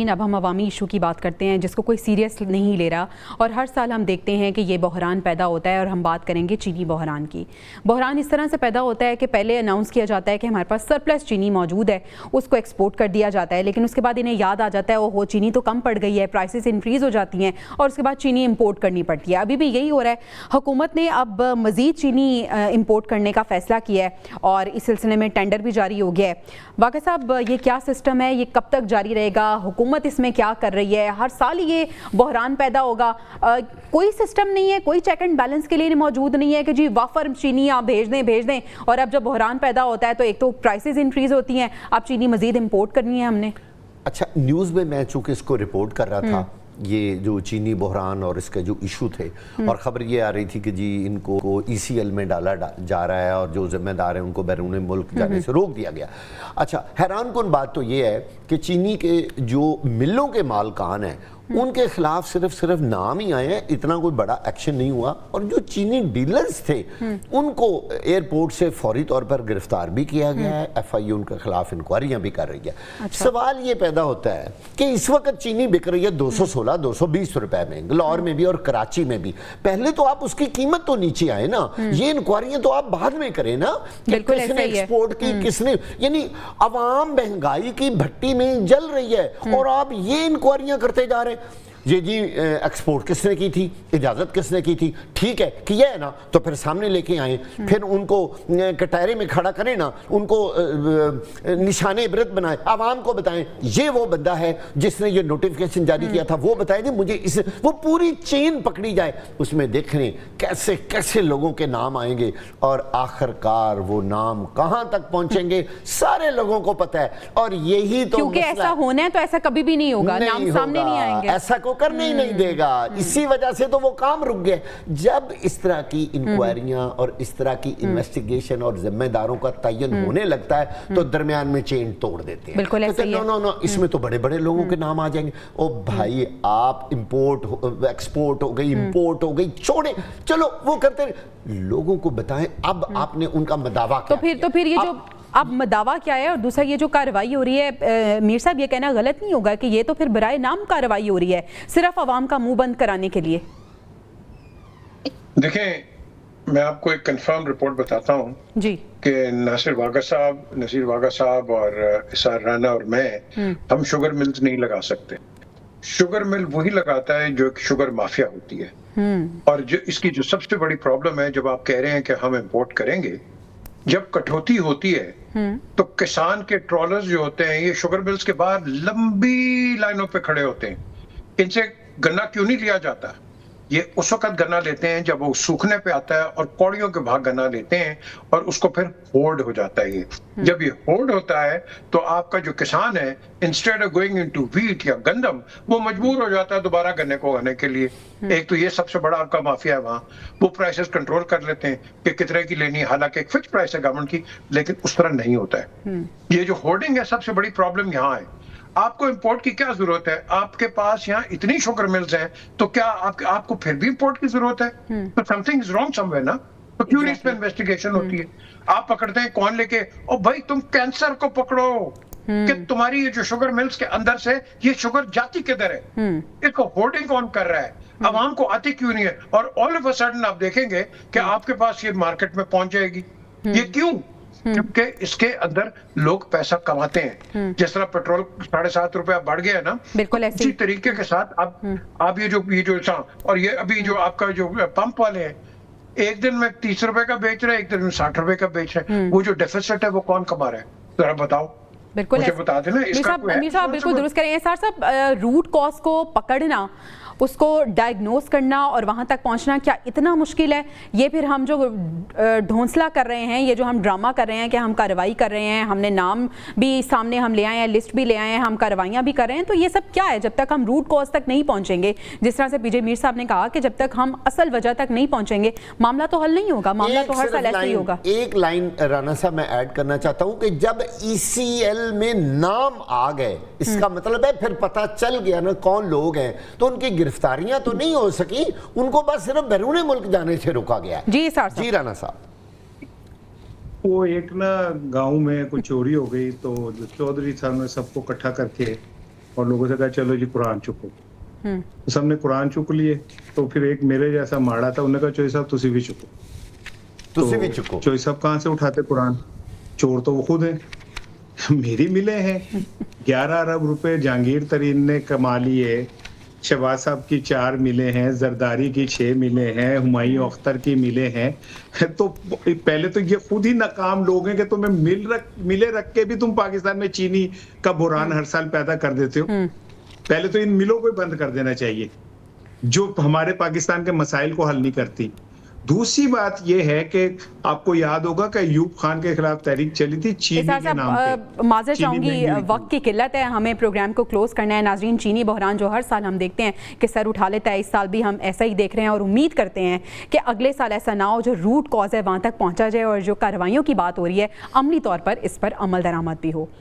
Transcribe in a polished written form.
नाज़रीन, अब हम अवामी इशू की बात करते हैं जिसको कोई सीरियस नहीं ले रहा, और हर साल हम देखते हैं कि ये बहरान पैदा होता है। और हम बात करेंगे चीनी बहरान की। बहरान इस तरह से पैदा होता है कि पहले अनाउंस किया जाता है कि हमारे पास सरप्लस चीनी मौजूद है, उसको एक्सपोर्ट कर दिया जाता है, लेकिन उसके बाद इन्हें याद आ जाता है ओहो चीनी तो कम पड़ गई है, प्राइसेस इंक्रीज़ हो जाती हैं और उसके बाद चीनी इम्पोर्ट करनी पड़ती है। अभी भी यही हो रहा है। हुकूमत ने अब मज़ीद चीनी इम्पोर्ट करने का फ़ैसला किया है और इस सिलसिले में टेंडर भी जारी हो गया है। वाक़ई साहब, ये क्या सिस्टम है, ये कब तक जारी रहेगा, हुकूमत इसमें क्या कर रही है? हर साल ये बहरान पैदा होगा, कोई सिस्टम नहीं है, कोई चेक एंड बैलेंस के लिए मौजूद नहीं है कि जी वाफर चीनी आप भेज दें। और अब जब बहरान पैदा होता है तो एक तो प्राइसेस इंक्रीज होती हैं, अब चीनी मजीद इम्पोर्ट करनी है हमने। अच्छा, न्यूज़ में मैं चूँकि इसको रिपोर्ट कर रहा था, ये जो चीनी बहरान और इसके जो इशू थे, और ख़बर ये आ रही थी कि जी इनको ECL में डाला जा रहा है और जो जिम्मेदार है उनको बैरून मुल्क जाने से रोक दिया गया। अच्छा, हैरान कुन बात तो ये है कि चीनी के जो मिलों के मालकान हैं उनके खिलाफ सिर्फ नाम ही आए हैं, इतना कोई बड़ा एक्शन नहीं हुआ। और जो चीनी डीलर्स थे उनको एयरपोर्ट से फौरी तौर पर गिरफ्तार भी किया गया है। FIU उनके खिलाफ इंक्वायरियां भी कर रही है। अच्छा। सवाल ये पैदा होता है कि इस वक्त चीनी बिक रही है 216-220 रुपए में, गलौर में भी और कराची में भी। पहले तो आप उसकी कीमत तो नीचे आए ना, ये इंक्वायरियां तो आप बाद में करें ना कि किसने एक्सपोर्ट की, किसने, यानी अवाम महंगाई की भट्टी में जल रही है और आप ये इंक्वायरियां करते जा रहे हैं। ये जी एक्सपोर्ट किसने की थी, इजाज़त किसने की थी, ठीक है किया है ना, तो फिर सामने लेके आए, फिर उनको कटहरे में खड़ा करें ना, उनको निशाने इबरत बनाए, आवाम को बताएं ये वो बंदा है जिसने ये नोटिफिकेशन जारी किया था, वो बताएं जी मुझे इस, वो पूरी चेन पकड़ी जाए। उसमें देख रहे कैसे कैसे लोगों के नाम आएंगे और आखिरकार वो नाम कहां तक पहुंचेंगे सारे लोगों को पता है। और यही तो क्योंकि ऐसा होना है तो ऐसा कभी भी नहीं होगा, नाम सामने नहीं आएंगे, ऐसा को करने ही नहीं देगा। इसी वजह से तो वो काम रुक गए। जब इस तरह की इंक्वायरियां और इस तरह की इन्वेस्टिगेशन और जिम्मेदारों का तयन होने लगता है तो दरमियान में चेन तोड़ देते हैं। बिल्कुल ऐसा ही है। नो, इसमें तो बड़े बड़े लोगों के नाम आ जाएंगे। ओ भाई, आप इंपोर्ट एक्सपोर्ट हो गई, इंपोर्ट हो गई, छोड़े, चलो वो करते, लोगों को बताएं अब आपने उनका मदावा तो फिर ये जो अब मदावा क्या है, और दूसरा ये जो कार्रवाई हो रही है, मीर साहब ये कहना गलत नहीं होगा कि ये तो फिर बराए नाम कार्रवाई हो रही है, सिर्फ अवाम का मुंह बंद कराने के लिए? देखें, मैं आपको एक कंफर्म रिपोर्ट बताता हूँ जी कि नसीर वागा साहब और इसार राना और मैं, हम शुगर मिल्स नहीं लगा सकते। शुगर मिल वही लगाता है जो एक शुगर माफिया होती है। और जो इसकी जो सबसे बड़ी प्रॉब्लम है, जब आप कह रहे हैं कि हम इंपोर्ट करेंगे, जब कटौती होती है तो किसान के ट्रॉलर्स जो होते हैं ये शुगर मिल्स के बाहर लंबी लाइनों पे खड़े होते हैं। इनसे गन्ना क्यों नहीं लिया जाता? ये उस वक्त गन्ना लेते हैं जब वो सूखने पे आता है और कौड़ियों के भाग गन्ना लेते हैं और उसको फिर होल्ड हो जाता है। ये जब ये होल्ड होता है तो आपका जो किसान है, instead of going into wheat या गंदम, वो मजबूर हो जाता है दोबारा गन्ने को उगाने के लिए। एक तो ये सबसे बड़ा आपका माफिया है वहां, वो प्राइसेस कंट्रोल कर लेते हैं कि कितने की लेनी है, हालांकि एक फिक्स प्राइस है गवर्नमेंट की, लेकिन उस तरह नहीं होता है। ये जो होल्डिंग है, सबसे बड़ी प्रॉब्लम यहाँ है। आपको इंपोर्ट की क्या जरूरत है? आपके पास यहाँ इतनी शुगर मिल्स हैं, तो क्या आपको फिर भी इंपोर्ट की जरूरत है? तो समथिंग इज रॉन्ग समवेयर ना। तो क्यों नहीं इस पर इन्वेस्टिगेशन होती है? आप पकड़ते हैं कौन लेके, ओ भाई तुम कैंसर को पकड़ो कि तुम्हारी ये जो शुगर मिल्स के अंदर से ये शुगर जाती किधर है, इसको होल्डिंग कौन कर रहा है, अवाम को आती क्यों नहीं है? और ऑल ऑफ अ सडन आप देखेंगे कि आपके पास ये मार्केट में पहुंच जाएगी। ये क्यों? क्योंकि इसके अंदर लोग पैसा कमाते हैं। जिस तरह पेट्रोल 7.5 रुपया बढ़ गया ना, बिल्कुल इसी तरीके के साथ आप ये जो और ये अभी जो आपका जो पंप वाले हैं, एक दिन में 30 रुपए का बेच रहे हैं, एक दिन में 60 रुपए का बेच रहे हैं। वो जो डेफिसिट है वो कौन कमा रहा है, जरा बताओ। बिल्कुल मुझे बता देना। मीर साहब बिल्कुल दुरुस्त करें। सर साहब, रूट कॉज को पकड़ना, उसको डायग्नोस करना और वहाँ तक पहुँचना क्या इतना मुश्किल है? ये फिर हम जो ढोंसला कर रहे हैं, ये जो हम ड्रामा कर रहे हैं कि हम कार्रवाई कर रहे हैं, हमने नाम भी सामने हम ले आए हैं, लिस्ट भी ले आए हैं, हम कार्रवाइयाँ भी कर रहे हैं, तो ये सब क्या है? जब तक हम रूट कॉज तक नहीं पहुँचेंगे, जिस तरह से पीजे मीर साहब ने कहा कि जब तक हम असल वजह तक नहीं पहुँचेंगे, मामला तो हल नहीं होगा, मामला तो हर साल ऐसे ही होगा। एक लाइन राना साहब मैं ऐड करना चाहता हूँ कि जब ECL में नाम आ गए, इसका मतलब है फिर पता चल गया ना कौन लोग हैं, तो उनकी गिरफ्तारियां तो नहीं हो सकी, उनको बस सिर्फ बैरून मुल्क जाने से रोका गया। जी सर, जी राना साहब, वो एक ना गांव में कुछ चोरी हो गई, तो जो चौधरी साहब ने सबको इकट्ठा करके और लोगों से कहा चलो जी कुरान चुको। तो सबने कुरान चुक लिए। तो फिर एक मेरे जैसा माड़ा था, उन्होंने कहा चोई साहब तुसी भी चुको। तुसी भी चुको। चोई साहब कहाँ से उठाते कुरान, चोर तो वो खुद है। मेरी मिले हैं 11 अरब रुपए जहांगीर तरीन ने कमा लिए, शहबाज साहब की 4 मिले हैं, जरदारी की 6 मिले हैं, हुमायूं अख्तर की मिले हैं। तो पहले तो ये खुद ही नाकाम लोग हैं कि तुम्हें मिले रख के भी तुम पाकिस्तान में चीनी का बुरान हर साल पैदा कर देते हो। पहले तो इन मिलों को बंद कर देना चाहिए जो हमारे पाकिस्तान के मसाइल को हल नहीं करती। दूसरी बात यह है कि आपको याद होगा कि अयूब खान के खिलाफ तहरीक चली थी चीनी के नाम पे। माजर चाहूंगी, वक्त की किल्लत है, हमें प्रोग्राम को क्लोज करना है। नाजरीन, चीनी बहरान जो हर साल हम देखते हैं कि सर उठा लेता है, इस साल भी हम ऐसा ही देख रहे हैं और उम्मीद करते हैं कि अगले साल ऐसा ना हो, जो रूट कॉज है वहाँ तक पहुँचा जाए और जो कार्रवाइयों की बात हो रही है अमली तौर पर इस पर अमल दरामद भी हो।